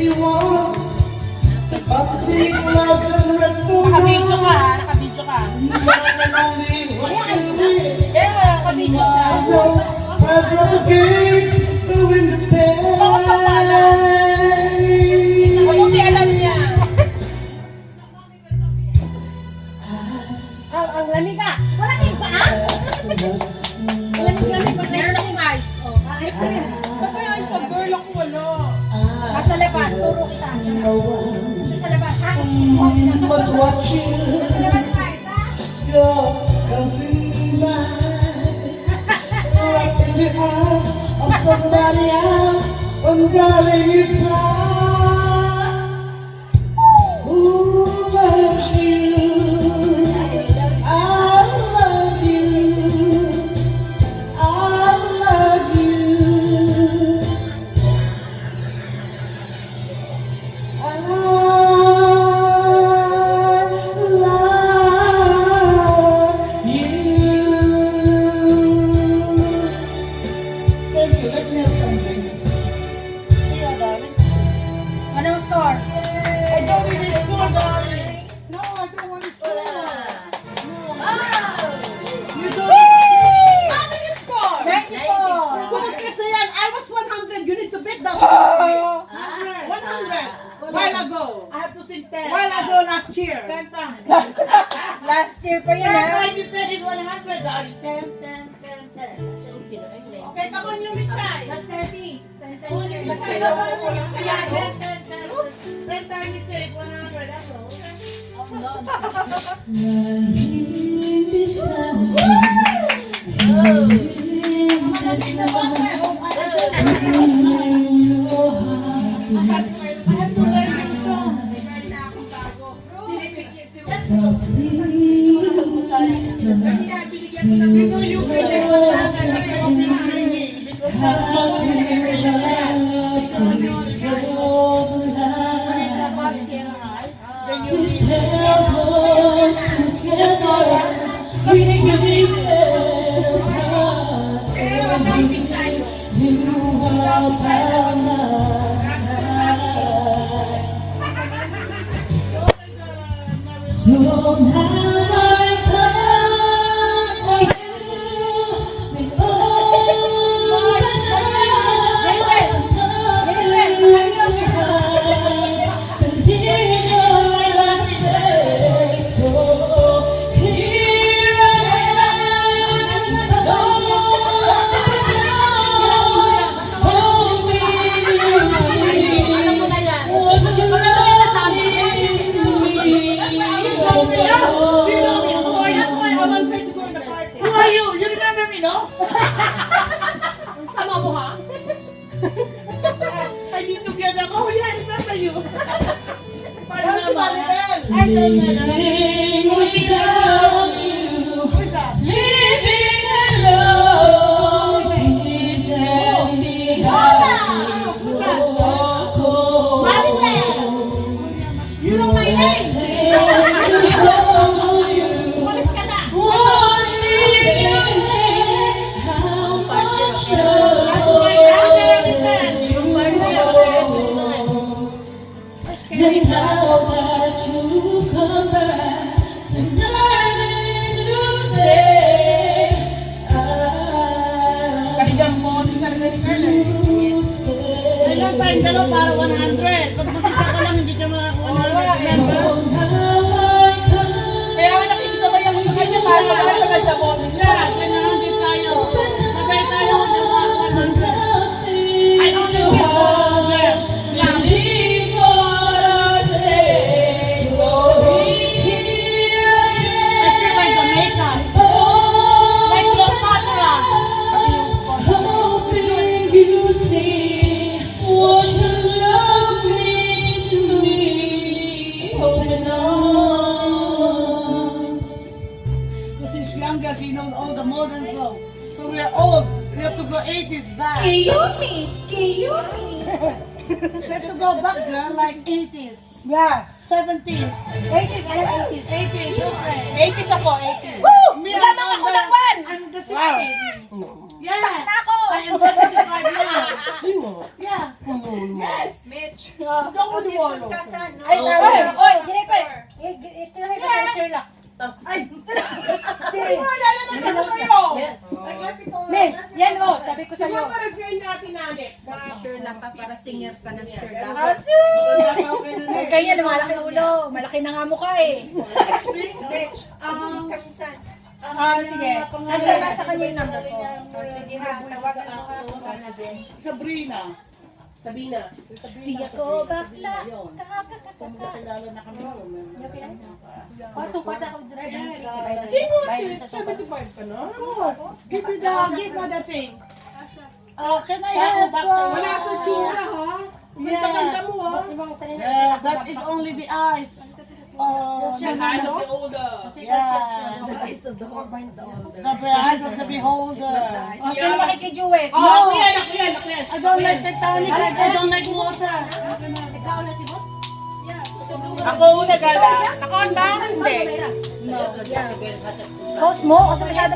she wants. Fantasy clubs and restaurants. Nakabidyo ka ha? Nakabidyo ka. Yeah, nakabidyo siya. Pass up the gates to independence. Mabuti alam niya. Ang lamig ka. Wala kayong paa? Lamig-lamig pa. Meron akong ice. Oh. Ayos ko yan. Ba't may ice pag girl ako wala? Nasa labas. Turo kita. Nasa labas. Ha? Must watch you. Nasa labas pa. Ha? You're dancing by. Right in the arms of somebody else. And darling, it's who loves you. I love you. I love you. I love you. Thank you. Let me have some drinks. Anong score? I don't need this score, darling. No, I don't want to score. You don't need How many score? 94. Bakit kasi yan? I was 100. You need to beat the score. 100. While ago. I have to sing 10. While ago last year. 10 times. Last year pa yun, ha? This is 100, darling. 10, 10, 10, 10. Okay, come on, you Michay. Last 30. 10 Michay, come on. Ayan, 10, 10, 10. 10 times is 100. That's all. I need to get a oh yeah, I remember you. Parang si Maribel. You know my name. Umalis ka na. And now that you come back tonight is today, Kaligang mo, this na rin stay. Kailan pa yung dalaw para 100. Pag mag-isa ka lang, hindi ka makakuha na 100. Kaya nga nakikisabay ako sa kanya para magkakaganda mo. Yeah, ganyan din tayo. Sabay tayo ng 100. I don't know yeah. He knows all the modern songs. So we are old. We have to go 80s back. Kiyumi! We have to go back, girl, like 80s. Yeah. 70s. 80s, alam 80s. 80s, okay. 80s ako, 80s. Woo! Me, lamang ako laban! I'm the 60. Yeah. Stuck na ako! I am 75 now. Ay, mo. Yeah. Yes. Mitch, Hindi ako niwalo. ka sa no? Ay, tama. Oy, direct ko eh. Still have a Sherlock. Ay, Wala naman ako kayo. Mitch, yan o, sabi ko sa'yo. Siguro pares ngayon natin natin. Sherlock ka para singer ka ng Sherlock. Kaya lumalaki ulo. Malaki na nga mukha eh. Mitch, kasisan. Sige. Nasa kanya yung number ko. Sige ha, tawagan mo ka. Sabrina. Di ako bakla. Sa mga kilala na kami. Tupad ako driver. Hindi mo, 75 ka na. Of course. Give me the thing. Can I have Wala sa tsura, ha? Ang ganda mo, ha? Yeah, that is only the eyes. The eyes of the older. Yeah. The eyes of the beholder. The eyes of the beholder. O, sino makikiduet? No, Ako yan. I don't like Titanic. I don't like water. Ikaw na si Boss? Ako una gala. Ako ba? Hindi. Post mo? Kasi masyado